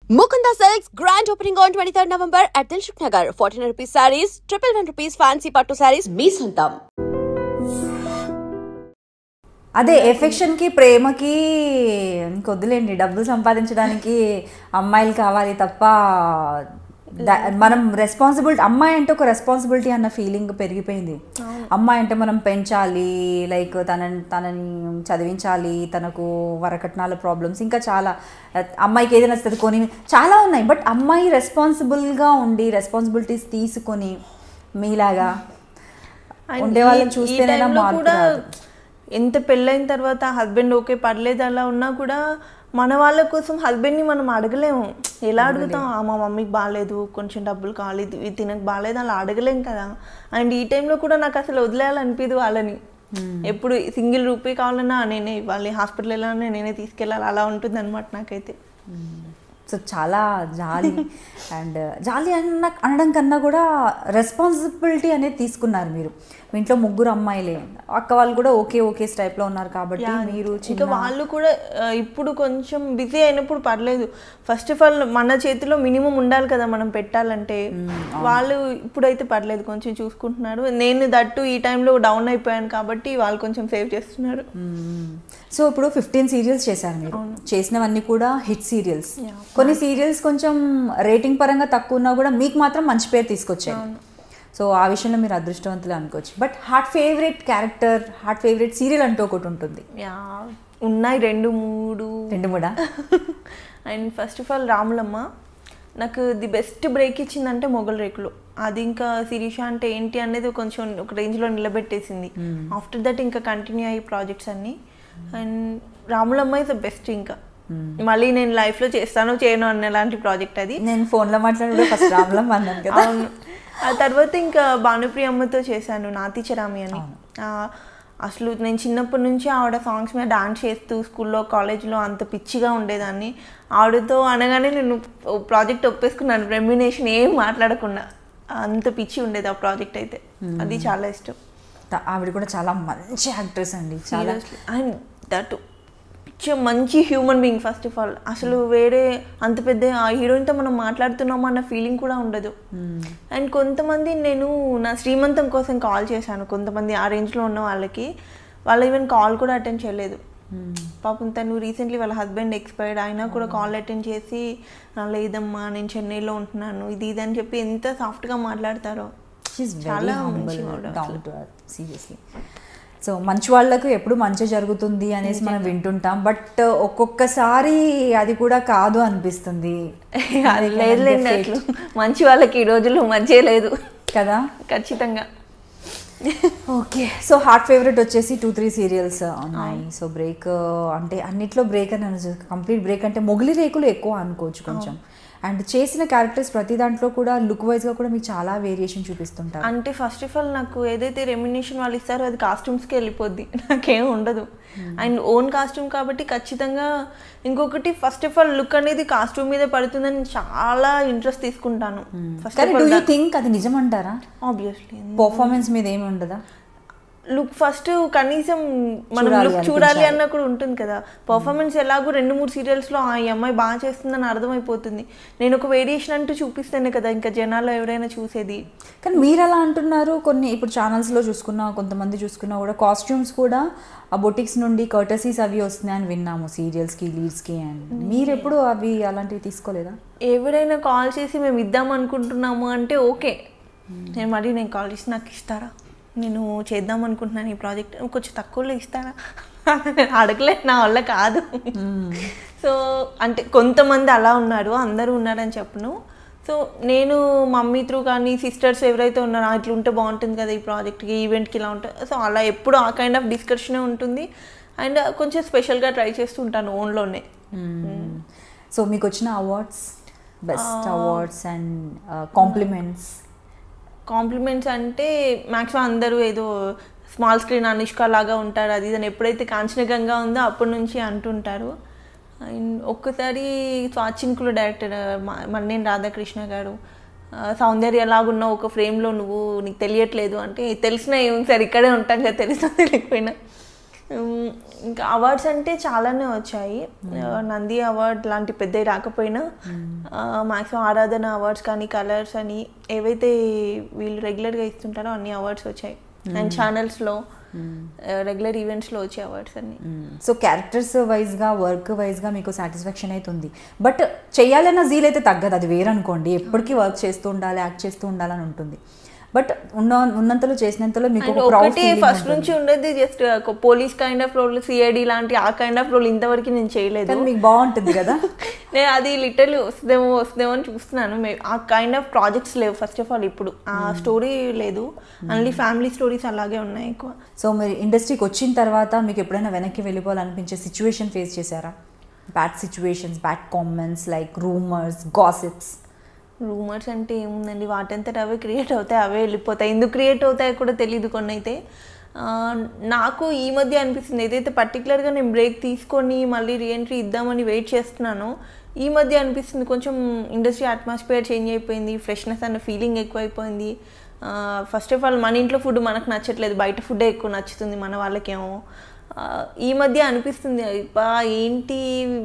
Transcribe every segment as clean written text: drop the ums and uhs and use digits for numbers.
Mukunda Silks grand opening on 23rd November at Dilshuk Nagar. 1400 rupees sarees, 111 rupees fancy pattu sarees, మీ సొంతం. అదే ఎఫెక్షన్కి ప్రేమకి ఇంకొద్దులేండి, డబ్బులు సంపాదించడానికి అమ్మాయిలు కావాలి తప్ప మనం రెస్పాన్సిబిలిటీ, అమ్మాయి అంటే ఒక రెస్పాన్సిబిలిటీ అన్న ఫీలింగ్ పెరిగిపోయింది. అమ్మాయి అంటే మనం పెంచాలి, లైక్ తనని చదివించాలి, తనకు వరకట్నాల ప్రాబ్లమ్స్, ఇంకా చాలా అమ్మాయికి ఏదైనా నచ్చుతుంది కొని చాలా ఉన్నాయి. బట్ అమ్మాయి రెస్పాన్సిబుల్గా ఉండి రెస్పాన్సిబిలిటీస్ తీసుకొని మీలాగా ఉండే వాళ్ళని చూస్తేనైనా కూడా ఎంత పెళ్ళైన తర్వాత హస్బెండ్ ఓకే పర్లేదు అలా ఉన్నా కూడా మన వాళ్ళ కోసం హస్బెండ్ని మనం అడగలేము. ఎలా అడుగుతాం? మా మమ్మీకి బాగాలేదు, కొంచెం డబ్బులు కావాలి, ఇది తినకు బాగాలేదు, అలా అడగలేం కదా. అండ్ ఈ టైంలో కూడా నాకు అసలు వదిలేయాలనిపించదు వాళ్ళని. ఎప్పుడు సింగిల్ రూపీ కావాలన్నా నేనే ఇవ్వాలి, హాస్పిటల్ వెళ్ళాలన్నా నేనే తీసుకెళ్ళాలి, అలా ఉంటుంది అనమాట నాకైతే. సో చాలా జాలి అండ్ జాలి అనడం కన్నా కూడా రెస్పాన్సిబిలిటీ అనేది తీసుకున్నారు మీరు. మీ ఇంట్లో ముగ్గురు అమ్మాయిలే, అక్క వాళ్ళు కూడా ఓకే టైప్లో ఉన్నారు కాబట్టి మీరు ఇంకా వాళ్ళు కూడా ఇప్పుడు కొంచెం బిజీ అయినప్పుడు పర్లేదు. ఫస్ట్ ఆఫ్ ఆల్ మన చేతిలో మినిమం ఉండాలి కదా మనం పెట్టాలంటే. వాళ్ళు ఇప్పుడైతే పర్లేదు, కొంచెం చూసుకుంటున్నారు. నేను దట్టు ఈ టైంలో డౌన్ అయిపోయాను కాబట్టి వాళ్ళు కొంచెం సేవ్ చేస్తున్నారు. సో ఇప్పుడు 15 సీరియల్స్ చేశారు మీరు, చేసినవన్నీ కూడా హిట్ సీరియల్స్. కొన్ని సీరియల్స్ కొంచెం రేటింగ్ పరంగా తక్కువ ఉన్నా కూడా మీకు మాత్రం మంచి పేరు తీసుకొచ్చాయి. సో ఆ విషయంలో మీరు అదృష్టవంతులు అనుకోవచ్చు. But heart favourite character, heart favourite serial అంటూ ఒకటి ఉంటుంది. ఉన్నాయి రెండు మూడు. And first of all Ramulamma నాకు ది బెస్ట్ బ్రేక్ ఇచ్చిందంటే మొగల్ రేకులు. అది ఇంకా శిరీష అంటే ఏంటి అనేది కొంచెం ఒక రేంజ్లో నిలబెట్టేసింది. ఆఫ్టర్ దట్ ఇంకా కంటిన్యూ అయ్యే ప్రాజెక్ట్స్ అన్నీ. And Ramulamma is the best. ఇంకా మళ్ళీ నేను లైఫ్లో చేస్తానో చేయను అన్న లాంటి ప్రాజెక్ట్ అది. నేను ఫోన్లో మాట్లాడే ఫస్ట్ రాములమ్మ అన్నాను కదా. ఆ తర్వాత ఇంకా భానుప్రియ అమ్మతో చేశాను నాతిచరామి అని. అసలు నేను చిన్నప్పటి నుంచి ఆవిడ సాంగ్స్ మీద డాన్స్ చేస్తూ స్కూల్లో కాలేజ్లో అంత పిచ్చిగా ఉండేదాన్ని. ఆవిడతో అనగానే నేను ప్రాజెక్ట్ ఒప్పేసుకున్నాను, రెమ్యునేషన్ ఏం మాట్లాడకుండా. అంత పిచ్చి ఉండేది ఆ ప్రాజెక్ట్ అయితే. అది చాలా ఇష్టం. ఆవిడ కూడా చాలా మంచి యాక్ట్రెస్ అండి, చాలా. అండ్ దట్ మంచి human being first of all. అసలు వేరే అంత పెద్ద ఆ హీరోయిన్తో మనం మాట్లాడుతున్నాము అన్న ఫీలింగ్ కూడా ఉండదు. అండ్ కొంతమంది నేను నా శ్రీమంతం కోసం కాల్ చేశాను, కొంతమంది ఆ రేంజ్లో ఉన్న వాళ్ళకి. వాళ్ళు ఈవెన్ కాల్ కూడా అటెండ్ చేయలేదు. పాపం తను రీసెంట్లీ వాళ్ళ హస్బెండ్ ఎక్స్పైర్డ్ అయినా కూడా కాల్ అటెండ్ చేసి లేదమ్మా నేను చెన్నైలో ఉంటున్నాను ఇది ఇది అని చెప్పి ఎంత సాఫ్ట్గా మాట్లాడతారో. చాలా సీరియస్లీ. సో మంచి వాళ్ళకు ఎప్పుడు మంచి జరుగుతుంది అనేసి మనం వింటుంటాం. బట్ ఒక్కొక్కసారి అది కూడా కాదు అనిపిస్తుంది. లేదు అసలు మంచి వాళ్ళకి ఈ రోజుల్లో మంచి లేదు కదా. ఖచ్చితంగా. ఓకే, సో హార్ట్ ఫేవరెట్ వచ్చేసి 2-3 సీరియల్స్ ఉన్నాయి. సో బ్రేక్ అంటే అన్నిట్లో బ్రేక్ అని కంప్లీట్ బ్రేక్ అంటే మొగలి రేకులు ఎక్కువ అనుకోవచ్చు కొంచెం. అండ్ చేసిన క్యారెక్టర్స్ ప్రతి దాంట్లో కూడా లుక్ వైజ్గా కూడా మీకు చాలా వేరియేషన్ చూపిస్తుంటారు. అంటే ఫస్ట్ ఆఫ్ ఆల్ నాకు ఏదైతే రెమ్యునేషన్ వాళ్ళు ఇస్తారో అది కాస్ట్యూమ్స్కి వెళ్ళిపోద్ది, నాకేం ఉండదు. అండ్ ఓన్ కాస్ట్యూమ్ కాబట్టి ఖచ్చితంగా. ఇంకొకటి ఫస్ట్ ఆఫ్ ఆల్ లుక్ అనేది కాస్ట్యూమ్ మీద పడుతుందని చాలా ఇంట్రెస్ట్ తీసుకుంటాను. డూ యూ థింక్ అది నిజం అంటారా? ఆబ్వియస్లీ. పర్ఫార్మెన్స్ మీద ఏమి ఉండదా? లుక్ ఫస్ట్ కనీసం మనం లుక్ చూడాలి అన్న కూడా ఉంటుంది కదా. పర్ఫార్మెన్స్ ఎలాగో 2-3 సీరియల్స్లో ఈ అమ్మాయి బాగా చేస్తుందని అర్థమైపోతుంది. నేను ఒక వేరియేషన్ అంటూ చూపిస్తేనే కదా ఇంకా జనాల్లో ఎవరైనా చూసేది. కానీ మీరు ఎలా అంటున్నారు? కొన్ని ఇప్పుడు ఛానల్స్లో చూసుకున్నా, కొంతమంది చూసుకున్నా కూడా కాస్ట్యూమ్స్ కూడా ఆ బొటిక్స్ నుండి కర్టసీస్ అవి వస్తున్నాయని విన్నాము సీరియల్స్కి, లీడ్స్కి. అండ్ మీరు ఎప్పుడు అవి అలాంటివి తీసుకోలేదా? ఎవరైనా కాల్ చేసి మేము ఇద్దాం అనుకుంటున్నాము అంటే ఓకే, నేను కాల్ చేసి నాకు ఇస్తారా, నేను చేద్దాం అనుకుంటున్నాను ఈ ప్రాజెక్ట్, కొంచెం తక్కువలో ఇస్తారా, అడగలేదు, నా వల్ల కాదు. సో అంటే కొంతమంది అలా ఉన్నారు, అందరూ ఉన్నారని చెప్పను. సో నేను మమ్మీ త్రూ కానీ సిస్టర్స్ ఎవరైతే ఉన్నారో ఇట్లా ఉంటే బాగుంటుంది కదా ఈ ప్రాజెక్ట్కి, ఈవెంట్కి ఇలా ఉంటుంది. సో అలా ఎప్పుడు ఆ కైండ్ ఆఫ్ డిస్కషనే ఉంటుంది. అండ్ కొంచెం స్పెషల్గా ట్రై చేస్తుంటాను ఓన్లోనే. సో మీకు వచ్చిన awards, best awards and compliments అంటే మ్యాక్సిమం అందరూ ఏదో స్మాల్ స్క్రీన్ అనుష్క లాగా ఉంటారు అది అని ఎప్పుడైతే కాంచనగంగా ఉందో అప్పటి నుంచి అంటుంటారు. అండ్ ఒక్కసారి స్వాచింకులు డైరెక్టర్ మన్నేని రాధాకృష్ణ గారు సౌందర్య ఎలాగున్నావు ఒక ఫ్రేమ్లో నువ్వు నీకు తెలియట్లేదు అంటే తెలిసినా ఏమి సార్ ఇక్కడే ఉంటాం కదా తెలిసినా తెలియకపోయినా. ఇంకా అవార్డ్స్ అంటే చాలానే వచ్చాయి. నంది అవార్డ్ లాంటి పెద్దవి రాకపోయినా మ్యాక్సిమం ఆరాధన అవార్డ్స్ కానీ కలర్స్ అని ఏవైతే వీళ్ళు రెగ్యులర్గా ఇస్తుంటారో అన్ని అవార్డ్స్ వచ్చాయి. అండ్ ఛానల్స్లో రెగ్యులర్ ఈవెంట్స్లో వచ్చే అవార్డ్స్ అన్ని. సో క్యారెక్టర్స్ వైజ్గా వర్క్ వైజ్గా మీకు సాటిస్ఫాక్షన్ అయితే ఉంది. బట్ చేయాలన్న జీల్ అయితే తగ్గదు, అది వేరనుకోండి. ఎప్పటికీ వర్క్ చేస్తూ ఉండాలి, యాక్ట్ చేస్తూ ఉండాలని ఉంటుంది. బట్ ఉన్నంతలో చేసినంతలో మీకు ఒకటి ఫస్ట్ నుంచి ఉండేది just police kind of role, CID లాంటి ఆ కైండ్ ఆఫ్ రోల్ ఇంతవరకు నేను చేయలేదు. మీకు బాగుంటుంది కదా. నేను అది లిటరల్లీ వస్తుందేమో అని చూస్తున్నాను. ఆ కైండ్ ఆఫ్ ప్రాజెక్ట్స్ లేవు ఫస్ట్ ఆఫ్ ఆల్. ఇప్పుడు ఆ స్టోరీ లేదు, ఓన్లీ ఫ్యామిలీ స్టోరీస్ అలాగే ఉన్నాయి ఎక్కువ. సో మీరు ఇండస్ట్రీకి వచ్చిన తర్వాత మీకు ఎప్పుడైనా వెనక్కి వెళ్ళిపోవాలనిపించే సిచ్యువేషన్ ఫేస్ చేశారా? Bad situations, bad comments like rumours, gossips. Rumours అంటే ఏముందండి, వాటంతట అవే క్రియేట్ అవుతాయి, అవే వెళ్ళిపోతాయి. ఎందుకు క్రియేట్ అవుతాయో కూడా తెలియదు కొన్ని అయితే. నాకు ఈ మధ్య అనిపిస్తుంది, ఏదైతే పర్టికులర్గా నేను బ్రేక్ తీసుకొని మళ్ళీ రీఎంట్రీ ఇద్దామని వెయిట్ చేస్తున్నానో ఈ మధ్య అనిపిస్తుంది కొంచెం ఇండస్ట్రీ అట్మాస్ఫియర్ చేంజ్ అయిపోయింది, ఫ్రెష్నెస్ అన్న ఫీలింగ్ ఎక్కువైపోయింది. ఫస్ట్ ఆఫ్ ఆల్ మన ఇంట్లో ఫుడ్ మనకు నచ్చట్లేదు, బయట ఫుడ్డే ఎక్కువ నచ్చుతుంది మన వాళ్ళకేమో. ఈ మధ్య అనిపిస్తుంది ఏంటి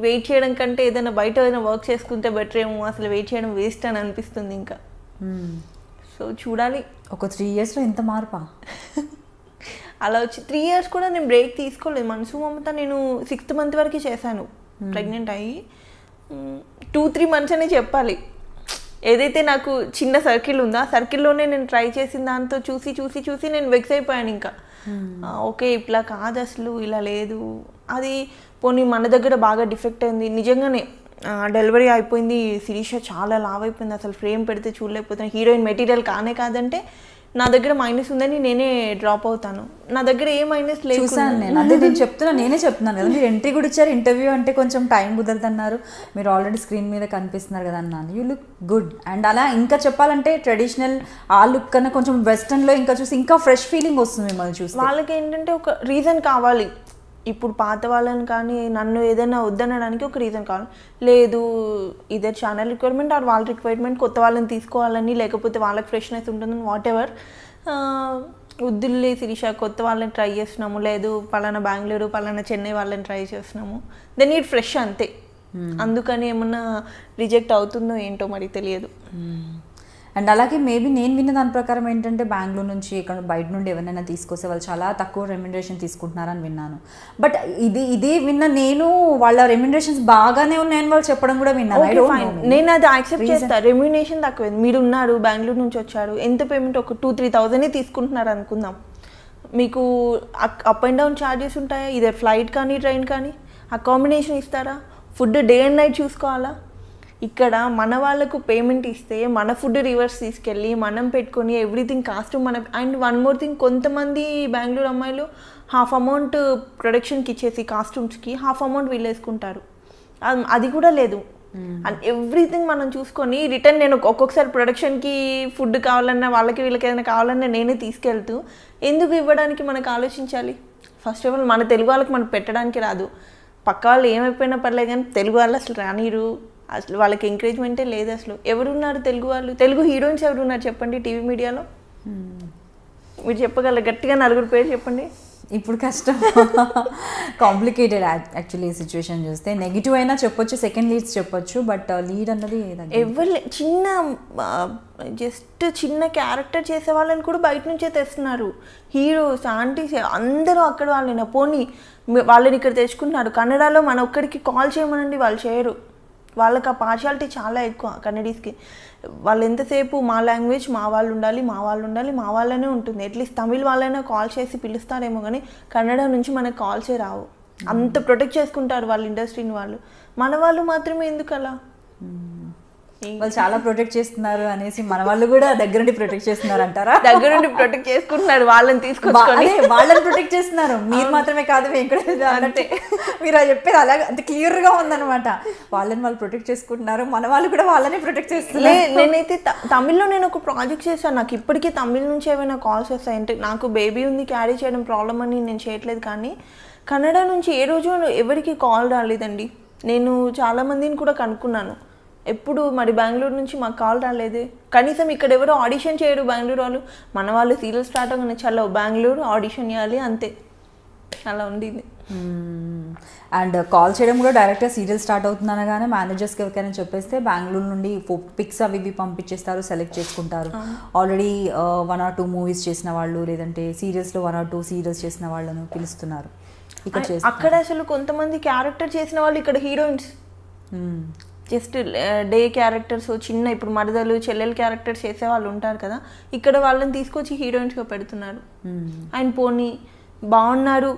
వెయిట్ చేయడం కంటే ఏదైనా బయట ఏదైనా వర్క్ చేసుకుంటే బెటర్ ఏమో, అసలు వెయిట్ చేయడం వేస్ట్ అని అనిపిస్తుంది ఇంకా. సో చూడాలి. ఒక 3 yearsలో ఇంత మార్పా? అలా వచ్చి 3 years కూడా నేను బ్రేక్ తీసుకోలేదు. మనసు మమత నేను 6th month వరకు చేశాను ప్రెగ్నెంట్ అయ్యి. 2-3 months అనే చెప్పాలి. ఏదైతే నాకు చిన్న సర్కిల్ ఉందో ఆ సర్కిల్లోనే నేను ట్రై చేసిన దాంతో చూసి చూసి చూసి నేను వెక్స్ అయిపోయాను ఇంకా. ఓకే ఇట్లా కాదు, అసలు ఇలా లేదు. అది పోనీ మన దగ్గర బాగా డిఫెక్ట్ అయింది నిజంగానే. డెలివరీ అయిపోయింది, శిరీష చాలా లావ్ అయిపోయింది, అసలు ఫ్రేమ్ పెడితే చూడలేకపోతున్నాను, హీరోయిన్ మెటీరియల్ కానే కాదంటే నా దగ్గర మైనస్ ఉందని నేనే డ్రాప్ అవుతాను. నా దగ్గర ఏ మైనస్ లేదు. నేను చెప్తున్నాను కదా, మీరు ఎంట్రీ కూడా ఇచ్చారు. ఇంటర్వ్యూ అంటే కొంచెం టైం కుదరదన్నారు, మీరు ఆల్రెడీ స్క్రీన్ మీద కనిపిస్తున్నారు కదా అన్నాను. You look good. అండ్ అలా ఇంకా చెప్పాలంటే ట్రెడిషనల్ ఆ లుక్ కన్నా కొంచెం వెస్టర్న్లో ఇంకా చూసి ఇంకా ఫ్రెష్ ఫీలింగ్ వస్తుంది మిమ్మల్ని చూసి. వాళ్ళకి ఏంటంటే ఒక రీజన్ కావాలి. ఇప్పుడు పాత వాళ్ళని కానీ నన్ను ఏదైనా వద్దనడానికి ఒక రీజన్ కావాలి. లేదు ఇదే ఛానల్ రిక్వైర్మెంట్ ఆర్ వాళ్ళ రిక్వైర్మెంట్, కొత్త వాళ్ళని తీసుకోవాలని, లేకపోతే వాళ్ళకి ఫ్రెష్నెస్ ఉంటుందని, వాట్ ఎవర్. వద్దులే శిరీష కొత్త వాళ్ళని ట్రై చేస్తున్నాము, లేదు పలానా బెంగళూరు పలానా చెన్నై వాళ్ళని ట్రై చేస్తున్నాము, దెన్ నీడ్ ఫ్రెష్ అంతే. అందుకని ఏమన్నా రిజెక్ట్ అవుతుందో ఏంటో మరి తెలియదు. అండ్ అలాగే మేబీ నేను విన్న దాని ప్రకారం ఏంటంటే బెంగళూరు నుంచి ఇక్కడ బయట నుండి ఎవరైనా తీసుకొస్తే వాళ్ళు చాలా తక్కువ రెమ్యునరేషన్ తీసుకుంటున్నారని విన్నాను. బట్ ఇదే విన్న నేను, వాళ్ళ రెమ్యునరేషన్స్ బాగానే ఉన్నాయని వాళ్ళు చెప్పడం కూడా విన్నాను. నేను అది యాక్సెప్ట్ చేస్తాను. రెమ్యునరేషన్ తక్కువ, మీరు ఉన్నారు బెంగళూరు నుంచి వచ్చారు, ఎంత పేమెంట్ ఒక 2-3,000 తీసుకుంటున్నారు అనుకుందాం. మీకు అప్ అండ్ డౌన్ ఛార్జెస్ ఉంటాయా, ఇదే ఫ్లైట్ కానీ ట్రైన్ కానీ, అకామిడేషన్ ఇస్తారా, ఫుడ్ డే అండ్ నైట్ చూసుకోవాలా. ఇక్కడ మన వాళ్ళకు పేమెంట్ ఇస్తే మన ఫుడ్ రివర్స్ తీసుకెళ్ళి మనం పెట్టుకొని ఎవ్రీథింగ్ కాస్ట్ మన. అండ్ వన్ మోర్ థింగ్, కొంతమంది బెంగళూరు అమ్మాయిలు హాఫ్ అమౌంట్ ప్రొడక్షన్కి ఇచ్చేసి కాస్ట్యూమ్స్కి హాఫ్ అమౌంట్ వీళ్ళు వేసుకుంటారు. అది కూడా లేదు. అండ్ ఎవ్రీథింగ్ మనం చూసుకొని రిటర్న్ నేను ఒక్కొక్కసారి ప్రొడక్షన్కి ఫుడ్ కావాలన్నా వాళ్ళకి వీళ్ళకి ఏదైనా కావాలన్నా నేనే తీసుకెళ్తూ ఎందుకు ఇవ్వడానికి మనకు ఆలోచించాలి. ఫస్ట్ ఆఫ్ ఆల్ మన తెలుగు వాళ్ళకి మనకు పెట్టడానికి రాదు, పక్క వాళ్ళు ఏమైపోయినా పర్లేదు కానీ తెలుగు వాళ్ళు అసలు రానిరు, అసలు వాళ్ళకి ఎంకరేజ్మెంటే లేదు. అసలు ఎవరున్నారు తెలుగు వాళ్ళు, తెలుగు హీరోయిన్స్ ఎవరున్నారు చెప్పండి టీవీ మీడియాలో? మీరు చెప్పగలరు గట్టిగా 4 పేరు చెప్పండి. ఇప్పుడు కష్టం, కాంప్లికేటెడ్ యాక్చువల్లీ ఈ సిచ్యువేషన్ చూస్తే. నెగిటివ్ అయినా చెప్పొచ్చు, సెకండ్ లీడ్స్ చెప్పొచ్చు, బట్ లీడ్ అన్నది ఎవరు జస్ట్ చిన్న క్యారెక్టర్ చేసే వాళ్ళని కూడా బయట నుంచే తెస్తున్నారు. హీరోస్ ఆంటీస్ అందరూ అక్కడ వాళ్ళైనా పోనీ వాళ్ళని ఇక్కడ తెచ్చుకుంటున్నారు. కన్నడలో మన ఒక్కడికి కాల్ చేయమనండి వాళ్ళు చేయరు. వాళ్ళకి ఆ పార్షియాలిటీ చాలా ఎక్కువ కన్నడీస్కి. వాళ్ళు ఎంతసేపు మా లాంగ్వేజ్ మా వాళ్ళు ఉండాలి, మా వాళ్ళు ఉండాలి, మా వాళ్ళనే ఉంటుంది. అట్లీస్ట్ తమిళ్ వాళ్ళైనా కాల్ చేసి పిలుస్తారేమో కానీ కన్నడ నుంచి మనకు కాల్సే రావు. అంత ప్రొటెక్ట్ చేసుకుంటారు వాళ్ళ ఇండస్ట్రీని వాళ్ళు. మన వాళ్ళు మాత్రమే ఎందుకు అలా? వాళ్ళు చాలా ప్రొటెక్ట్ చేస్తున్నారు అనేసి మన వాళ్ళు కూడా దగ్గర నుండి ప్రొటెక్ట్ చేస్తున్నారు అంటారా? దగ్గర నుండి ప్రొటెక్ట్ చేసుకుంటున్నారు, వాళ్ళని తీసుకొచ్చుకొని వాళ్ళని ప్రొటెక్ట్ చేస్తున్నారు. మీరు మాత్రమే కాదు అంటే మీరు అది చెప్పేది అలాగే అంత క్లియర్గా ఉందన్నమాట. వాళ్ళని వాళ్ళు ప్రొటెక్ట్ చేసుకుంటున్నారు, మన వాళ్ళు కూడా వాళ్ళని ప్రొటెక్ట్ చేస్తున్నారు. నేనైతే తమిళ్లో నేను ఒక ప్రాజెక్ట్ చేశాను. నాకు ఇప్పటికీ తమిళ్ నుంచి ఏమైనా కాల్స్ వస్తాయి అంటే, నాకు బేబీ ఉంది క్యారీ చేయడం ప్రాబ్లం అని నేను చేయట్లేదు. కానీ కన్నడ నుంచి ఏ రోజు ఎవరికి కాల్ రాలేదండి. నేను చాలామందిని కూడా కనుక్కున్నాను, ఎప్పుడు మరి బెంగళూరు నుంచి మాకు కాల్ రాలేదు. కనీసం ఇక్కడ ఎవరో ఆడిషన్ చేయరు బెంగళూరు వాళ్ళు. మన వాళ్ళు సీరియల్ స్టార్ట్ అవ్వగానే చలో బెంగళూరు ఆడిషన్ చేయాలి అంతే. అలా ఉండింది. అండ్ కాల్ చేయడం కూడా డైరెక్ట్గా సీరియల్ స్టార్ట్ అవుతుంది అనగానే మేనేజర్స్కి ఎవరికైనా చెప్పేస్తే బెంగళూరు నుండి పిక్స్ అవి ఇవి పంపించేస్తారు, సెలెక్ట్ చేసుకుంటారు. ఆల్రెడీ 1 or 2 మూవీస్ చేసిన వాళ్ళు, లేదంటే సీరియల్స్లో 1 or 2 సీరియల్స్ చేసిన వాళ్ళను పిలుస్తున్నారు. అక్కడ అసలు కొంతమంది క్యారెక్టర్ చేసిన వాళ్ళు ఇక్కడ హీరోయిన్స్, జస్ట్ డే క్యారెక్టర్స్ చిన్న, ఇప్పుడు మరదలు చెల్లెలు క్యారెక్టర్స్ చేసే వాళ్ళు ఉంటారు కదా, ఇక్కడ వాళ్ళని తీసుకొచ్చి హీరోయిన్స్గా పెడుతున్నారు. అండ్ పోనీ బాగున్నారు,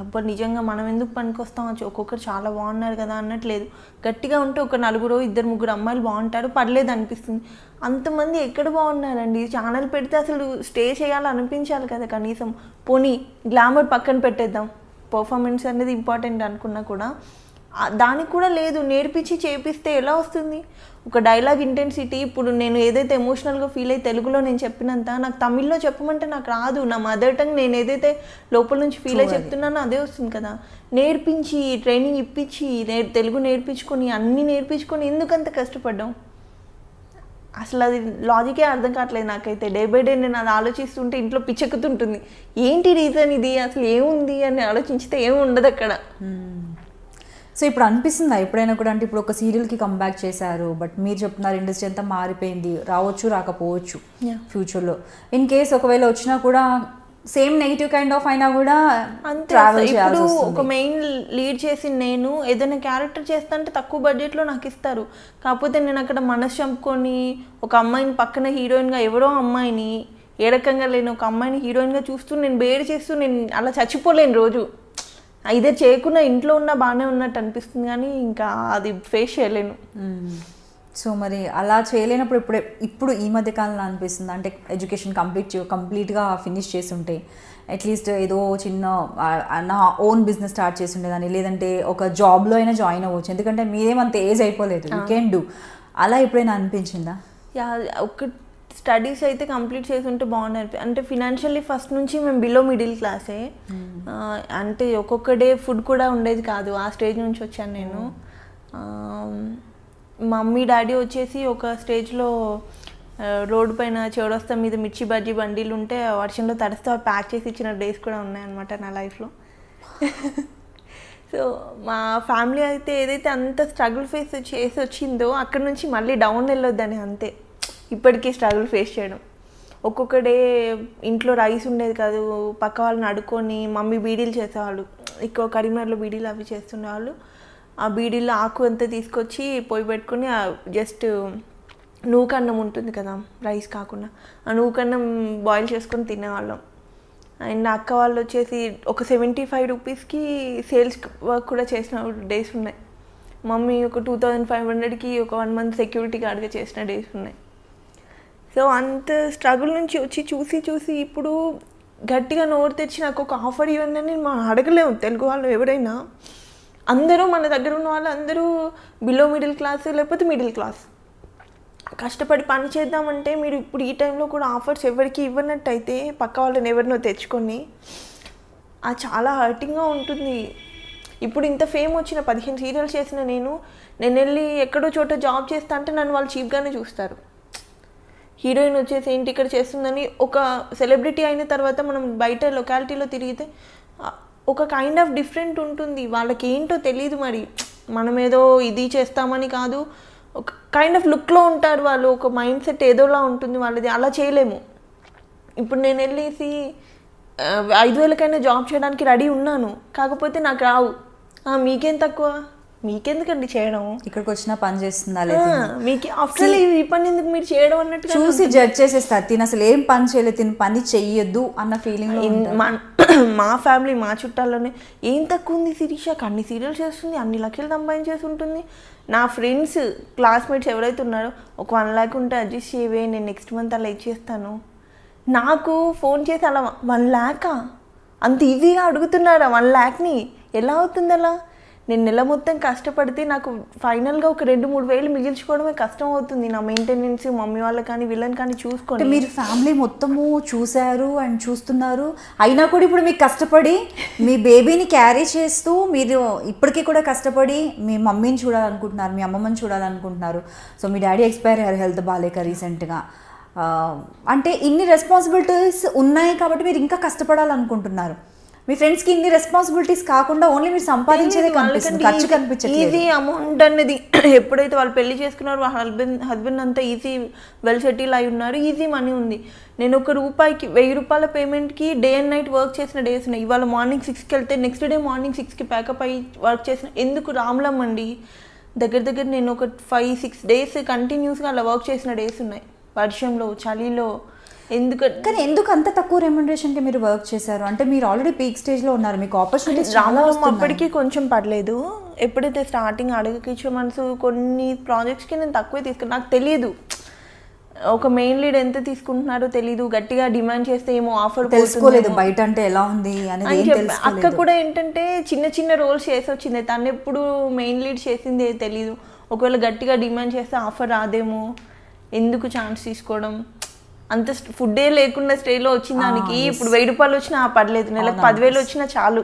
అబ్బా నిజంగా మనం ఎందుకు పనికొస్తాం, ఒక్కొక్కరు చాలా బాగున్నారు కదా అన్నట్లేదు. గట్టిగా ఉంటే ఒక 4 2 3 అమ్మాయిలు బాగుంటారు, పర్లేదు అనిపిస్తుంది. అంతమంది ఎక్కడ బాగున్నారండి? ఛానల్ పెడితే అసలు స్టే చేయాలనిపించాలి కదా కనీసం. పోనీ గ్లామర్ పక్కన పెట్టేద్దాం, పర్ఫార్మెన్స్ అనేది ఇంపార్టెంట్ అనుకున్నా కూడా దానికి కూడా లేదు. నేర్పించి చేపిస్తే ఎలా వస్తుంది? ఒక డైలాగ్ ఇంటెన్సిటీ, ఇప్పుడు నేను ఏదైతే ఎమోషనల్గా ఫీల్ అయ్యి తెలుగులో నేను చెప్పినంత నాకు తమిళ్లో చెప్పమంటే నాకు రాదు. నా మదర్ టంగ్ నేను ఏదైతే లోపల నుంచి ఫీల్ అయ్యి చెప్తున్నానో అదే వస్తుంది కదా. నేర్పించి ట్రైనింగ్ ఇప్పించి తెలుగు నేర్పించుకొని అన్నీ నేర్పించుకొని ఎందుకంత కష్టపడ్డాం? అసలు అది లాజికే అర్థం కావట్లేదు నాకైతే. డే బై డే నేను అది ఆలోచిస్తుంటే ఇంట్లో పిచ్చెక్కుతుంటుంది. ఏంటి రీజన్ ఇది, అసలు ఏముంది అని ఆలోచించితే ఏమి ఉండదు అక్కడ. సో ఇప్పుడు అనిపిస్తుందా ఎప్పుడైనా కూడా, అంటే ఇప్పుడు ఒక సీరియల్కి కంబ్యాక్ చేశారు, బట్ మీరు చెప్తున్నారు ఇండస్ట్రీ అంతా మారిపోయింది, రావచ్చు రాకపోవచ్చు ఫ్యూచర్లో. ఇన్ కేస్ ఒకవేళ వచ్చినా కూడా సేమ్ నెగిటివ్ కైండ్ ఆఫ్ అయినా కూడా ట్రావెల్ చేయాల్సి వస్తుంది. ఒక మెయిన్ లీడ్ చేసి నేను ఏదైనా క్యారెక్టర్ చేస్తా అంటే తక్కువ బడ్జెట్లో నాకు ఇస్తారు. కాకపోతే నేను అక్కడ మనసు చంపుకొని ఒక అమ్మాయిని పక్కన హీరోయిన్గా, ఎవరో అమ్మాయిని ఏ రకంగా లేని ఒక అమ్మాయిని హీరోయిన్గా చూస్తూ నేను బేర్ చేస్తూ నేను అలా చచ్చిపోలేను రోజు. ఇదే చేయకుండా ఇంట్లో ఉన్నా బాగానే ఉన్నట్టు అనిపిస్తుంది, కానీ ఇంకా అది ఫేస్ చేయలేను. సో మరి అలా చేయలేనప్పుడు ఇప్పుడు ఈ మధ్య కాలంలో అనిపిస్తుంది, అంటే ఎడ్యుకేషన్ కంప్లీట్గా ఫినిష్ చేసి ఉంటే అట్లీస్ట్ ఏదో చిన్న నా ఓన్ బిజినెస్ స్టార్ట్ చేసి ఉండేదాన్ని, లేదంటే ఒక జాబ్లో అయినా జాయిన్ అవ్వచ్చు, ఎందుకంటే మీరేమంత ఏజ్ అయిపోలేదు, యూ కెన్ డూ. అలా ఎప్పుడైనా అనిపించిందా? ఒక స్టడీస్ అయితే కంప్లీట్ చేసి ఉంటే బాగుంది. అంటే ఫినాన్షియల్లీ ఫస్ట్ నుంచి మేము బిలో మిడిల్ క్లాసే, అంటే ఒక్కొక్క డే ఫుడ్ కూడా ఉండేది కాదు. ఆ స్టేజ్ నుంచి వచ్చాను నేను. మమ్మీ డాడీ వచ్చేసి ఒక స్టేజ్లో రోడ్డు పైన చౌరస్తా మీద మిర్చి బజ్జీ బండీలు ఉంటే వర్షంలో తడిస్తే ప్యాక్ చేసి ఇచ్చిన డేస్ కూడా ఉన్నాయన్నమాట నా లైఫ్లో. సో మా ఫ్యామిలీ అయితే ఏదైతే అంత స్ట్రగుల్ ఫేస్ చేసి వచ్చిందో అక్కడ నుంచి మళ్ళీ డౌన్ వెళ్ళొద్దని అంతే. ఇప్పటికీ స్ట్రగుల్ ఫేస్ చేయడం. ఒక్కొక్క డే ఇంట్లో రైస్ ఉండేది కాదు, పక్క వాళ్ళని అడుక్కొని మమ్మీ బీడీలు చేసేవాళ్ళు, ఎక్కువ కరీంనగర్లో బీడీలు అవి చేస్తుండేవాళ్ళు. ఆ బీడీలో ఆకు అంతా తీసుకొచ్చి పొయ్యి పెట్టుకుని జస్ట్ నూకన్నం ఉంటుంది కదా రైస్ కాకుండా, ఆ నూకన్నం బాయిల్ చేసుకొని తినేవాళ్ళం. అండ్ అక్క వాళ్ళు వచ్చేసి ఒక 75 రూపీస్కి సేల్స్ వర్క్ కూడా చేసిన డేస్ ఉన్నాయి. మమ్మీ ఒక 2500కి ఒక 1 month సెక్యూరిటీ గార్డ్గా చేసిన డేస్ ఉన్నాయి. సో అంత స్ట్రగుల్ నుంచి వచ్చి చూసి ఇప్పుడు గట్టిగా నోరు తెచ్చి నాకు ఒక ఆఫర్ ఇవ్వండి అని మనం అడగలేము తెలుగు వాళ్ళు ఎవరైనా. అందరూ మన దగ్గర ఉన్న వాళ్ళు అందరూ బిలో మిడిల్ క్లాస్ లేకపోతే మిడిల్ క్లాస్. కష్టపడి పని చేద్దామంటే మీరు ఇప్పుడు ఈ టైంలో కూడా ఆఫర్స్ ఎవరికి ఇవ్వనట్టయితే పక్క వాళ్ళని ఎవరినో తెచ్చుకొని అది చాలా హర్టింగ్గా ఉంటుంది. ఇప్పుడు ఇంత ఫేమ్ వచ్చిన 15 సీరియల్స్ చేసిన నేను వెళ్ళి ఎక్కడో చోట జాబ్ చేస్తా అంటే నన్ను వాళ్ళు చీప్గానే చూస్తారు. హీరోయిన్ వచ్చేసి ఏంటి ఇక్కడ చేస్తుందని, ఒక సెలబ్రిటీ అయిన తర్వాత మనం బయట లొకాలిటీలో తిరిగితే ఒక కైండ్ ఆఫ్ డిఫరెంట్ ఉంటుంది. వాళ్ళకి ఏంటో తెలియదు, మరి మనం ఏదో ఇది చేస్తామని కాదు, ఒక కైండ్ ఆఫ్ లుక్లో ఉంటారు వాళ్ళు, ఒక మైండ్ సెట్ ఏదోలా ఉంటుంది వాళ్ళది. అలా చేయలేము. ఇప్పుడు నేను వెళ్ళేసి 5000కైనా జాబ్ చేయడానికి రెడీ ఉన్నాను, కాకపోతే నాకు రావు. మీకేం తక్కువ, మీకెందుకండి చేయడం, ఇక్కడికి వచ్చినా పని చేస్తుందా లేదా, మీకు ఆఫ్టర్ ఈ పని ఎందుకు మీరు చేయడం అన్నట్టు చూసి జడ్జ్ చేసేస్తారు. తిని అసలు ఏం పని చేయలేదు, తిని పని చెయ్యొద్దు అన్న ఫీలింగ్. మా ఫ్యామిలీ మా చుట్టాల్లోనే ఏం తక్కువ ఉంది శిరీషకి, అన్ని సీరియల్స్ చేస్తుంది, అన్ని లక్షలు సంపాదించేసి ఉంటుంది. నా ఫ్రెండ్స్ క్లాస్మేట్స్ ఎవరైతే ఉన్నారో ఒక 1 lakh ఉంటే అడ్జస్ట్ చేయవే, నేను నెక్స్ట్ మంత్ అలా ఇచ్చేస్తాను. నాకు ఫోన్ చేసి అలా 1 lakh అంత ఈజీగా అడుగుతున్నారా? 1 lakhని ఎలా అవుతుంది అలా? నేను నెల మొత్తం కష్టపడితే నాకు ఫైనల్గా ఒక 2-3 వేలు మిగిల్చుకోవడమే కష్టం అవుతుంది. నా మెయింటెనెన్స్ మమ్మీ వాళ్ళకి కానీ వీళ్ళని కానీ చూసుకొని. మీరు ఫ్యామిలీ మొత్తము చూశారు అండ్ చూస్తున్నారు, అయినా కూడా ఇప్పుడు మీకు కష్టపడి మీ బేబీని క్యారీ చేస్తూ మీరు ఇప్పటికీ కూడా కష్టపడి మీ మమ్మీని చూడాలనుకుంటున్నారు, మీ అమ్మమ్మని చూడాలనుకుంటున్నారు. సో మీ డాడీ ఎక్స్పైర్ అయ్యారు హెల్త్ బాగాలేక రీసెంట్గా. అంటే ఇన్ని రెస్పాన్సిబిలిటీస్ ఉన్నాయి కాబట్టి మీరు ఇంకా కష్టపడాలనుకుంటున్నారు. మీ ఫ్రెండ్స్కి ఇన్ని రెస్పాన్సిబిలిటీస్ కాకుండా ఓన్లీ మీరు సంపాదించేదే కనిపిస్తుంది, ఖర్చు కనిపించట్లేదు. ఈజీ అమౌంట్ అనేది ఎప్పుడైతే వాళ్ళు పెళ్లి చేసుకున్నారో వాళ్ళ హస్బెండ్ అంతా ఈజీ వెల్ సెటిల్ అయి ఉన్నారు, ఈజీ మనీ ఉంది. నేను ₹1 ₹1000 పేమెంట్కి డే అండ్ నైట్ వర్క్ చేసిన డేస్ ఉన్నాయి. ఇవాళ మార్నింగ్ 6కి వెళ్తే నెక్స్ట్ డే మార్నింగ్ 6కి ప్యాకప్ అయ్యి వర్క్ చేసిన, ఎందుకు రామ్లమ్మండి దగ్గర నేను ఒక 5-6 డేస్ కంటిన్యూస్గా అలా వర్క్ చేసిన డేస్ ఉన్నాయి, వర్షంలో చలిలో. కానీ ఎందుకు అంత తక్కువ రెమ్యునరేషన్కి మీరు వర్క్ చేశారు? అంటే మీరు ఆల్రెడీ పీక్ స్టేజ్లో ఉన్నారు, మీకు ఆపర్చునిటీస్ అప్పటికి కొంచెం పర్లేదు. ఎప్పుడైతే స్టార్టింగ్ అడుగుకిచ్చే మనసు కొన్ని ప్రాజెక్ట్స్కి నేను తక్కువే తీసుకున్నాను, నాకు తెలియదు ఒక మెయిన్ లీడ్ ఎంత తీసుకుంటున్నారో తెలీదు, గట్టిగా డిమాండ్ చేస్తే ఏమో ఆఫర్ తెలుసుకోలేదు బయట అంటే ఎలా ఉంది అనేది. అక్క కూడా ఏంటంటే చిన్న రోల్స్ చేసి వచ్చింది, తను ఎప్పుడు మెయిన్ లీడ్ చేసింది తెలీదు. ఒకవేళ గట్టిగా డిమాండ్ చేస్తే ఆఫర్ రాదేమో, ఎందుకు ఛాన్స్ తీసుకోవడం, అంత ఫుడ్డే లేకుండా స్టేలో వచ్చిన దానికి ఇప్పుడు ₹1000 వచ్చినా పర్లేదు, నెలకు 10,000 వచ్చినా చాలు,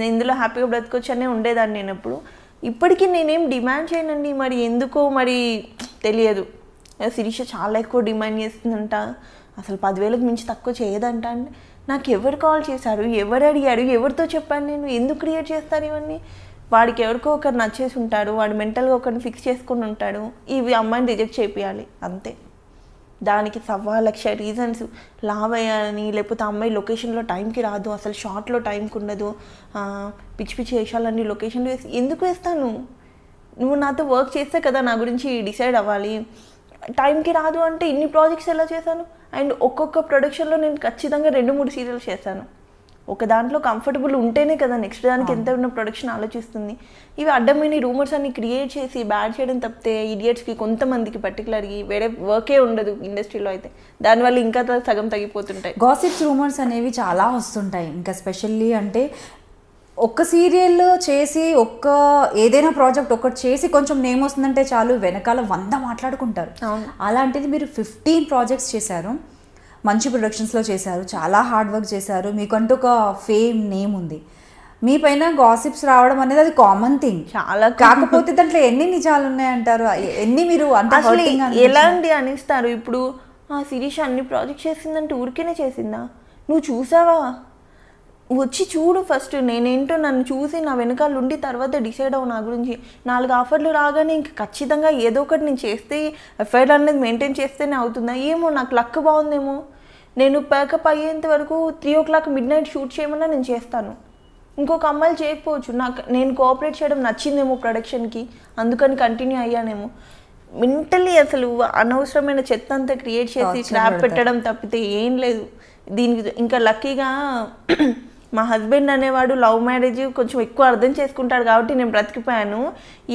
ఇందులో హ్యాపీగా బ్రతకొచ్చు అనే ఉండేదాన్ని నేను ఎప్పుడు. ఇప్పటికీ నేనేం డిమాండ్ చేయనండి, మరి ఎందుకో మరి తెలియదు. శిరీష చాలా ఎక్కువ డిమాండ్ చేస్తుందంట, అసలు 10,000కి మించి తక్కువ చేయదంట. అంటే నాకు ఎవరు కాల్ చేశారు, ఎవరు అడిగారు, ఎవరితో చెప్పాను నేను, ఎందుకు క్రియేట్ చేస్తారు ఇవన్నీ? వాడికి ఎవరికో ఒకరు నచ్చేసి ఉంటాడు, వాడు మెంటల్గా ఒకరిని ఫిక్స్ చేసుకుని ఉంటాడు, ఇవి అమ్మాయిని రిజెక్ట్ చేయాలి అంతే. దానికి 1,00,000 రీజన్స్, లావ్ అయ్యాలని, లేకపోతే అమ్మాయి లొకేషన్లో టైంకి రాదు, అసలు షార్ట్లో టైంకి ఉండదు, పిచ్చి పిచ్చి వేషాలన్నీ లొకేషన్లో వేసి ఎందుకు వేస్తాను? నువ్వు నాతో వర్క్ చేస్తే కదా నా గురించి డిసైడ్ అవ్వాలి. టైంకి రాదు అంటే ఇన్ని ప్రాజెక్ట్స్ ఎలా చేశాను? అండ్ ఒక్కొక్క ప్రొడక్షన్లో నేను ఖచ్చితంగా 2-3 సీరియల్స్ చేశాను. ఒక దాంట్లో కంఫర్టబుల్ ఉంటేనే కదా నెక్స్ట్ దానికి ఎంత ఉన్న ప్రొడక్షన్ ఆలోచిస్తుంది. ఇవి అడ్డమైన రూమర్స్ అన్ని క్రియేట్ చేసి బ్యాడ్ చేయడం తప్పితే ఇడియట్స్కి కొంతమందికి పర్టికులర్గా వేరే వర్కే ఉండదు ఇండస్ట్రీలో, అయితే దానివల్ల ఇంకా సగం తగ్గిపోతుంటాయి. గాసిప్స్ రూమర్స్ అనేవి చాలా వస్తుంటాయి. ఇంకా స్పెషల్లీ అంటే ఒక్క సీరియల్ చేసి ఏదైనా ప్రాజెక్ట్ ఒకటి చేసి కొంచెం నేమ్ వస్తుందంటే చాలు, వెనకాల 100 మాట్లాడుకుంటారు. అలాంటిది మీరు 15 ప్రాజెక్ట్స్ చేశారు, మంచి ప్రొడక్షన్స్లో చేశారు, చాలా హార్డ్ వర్క్ చేశారు, మీకంటూ ఒక ఫేమ్ నేమ్ ఉంది. మీ పైన గాసిప్స్ రావడం అనేది అది కామన్ థింగ్ చాలా. కాకపోతే దాంట్లో ఎన్ని నిజాలు ఉన్నాయంటారు, ఎన్ని మీరు అంటే ఎలాంటి అనిస్తారు? ఇప్పుడు శిరీష అన్ని ప్రాజెక్ట్ చేసిందంటే ఊరికేనే చేసిందా? నువ్వు చూసావా? వచ్చి చూడు ఫస్ట్, నేనేంటో నన్ను చూసి నా వెనకాల ఉండి తర్వాత డిసైడ్ అవ్వు నా గురించి. 4 ఆఫర్లు రాగానే ఇంక ఖచ్చితంగా ఏదో ఒకటి నేను చేస్తే ఎఫ్ఐఆర్ అనేది మెయింటైన్ చేస్తేనే అవుతుందా? ఏమో నాకు లక్ బాగుందేమో, నేను ప్యాకప్ అయ్యేంత వరకు 3 o'clock midnight షూట్ చేయమన్నా నేను చేస్తాను. ఇంకొక అమ్మాయిలు చేయకపోవచ్చు, నేను కోఆపరేట్ చేయడం నచ్చిందేమో ప్రొడక్షన్కి, అందుకని కంటిన్యూ అయ్యానేమో. మెంటలీ అసలు అనవసరమైన చెత్త అంతా క్రియేట్ చేసి ట్రాప్ పెట్టడం తప్పితే ఏం లేదు దీనికి. ఇంకా లక్కీగా మా హస్బెండ్ అనేవాడు లవ్ మ్యారేజ్ కొంచెం ఎక్కువ అర్థం చేసుకుంటాడు కాబట్టి నేను బ్రతికిపోయాను.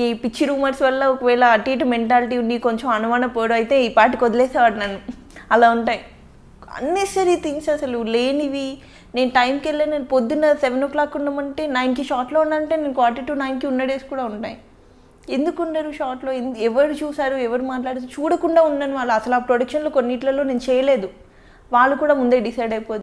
ఈ పిచ్చి రూమర్స్ వల్ల ఒకవేళ అటు ఇటు మెంటాలిటీ ఉండి కొంచెం అనుమానపోవడం అయితే ఈ పాటికి వదిలేసేవాడు నన్ను. అలా ఉంటాయి అన్నెసరీ థింగ్స్, అసలు లేనివి. నేను టైంకి వెళ్ళి నేను పొద్దున్న 7 o'clock ఉండమంటే 9కి షార్ట్లో ఉన్నంటే నేను 8:45కి ఉన్న డేస్ కూడా ఉంటాయి. ఎందుకు ఉండరు షార్ట్లో? ఎవరు చూసారు, ఎవరు మాట్లాడారు, చూడకుండా ఉన్నాను వాళ్ళు. అసలు ఆ ప్రొడక్షన్లో కొన్నిట్లలో నేను చేయలేదు, వాళ్ళు కూడా ముందే డిసైడ్ అయిపోతుంది.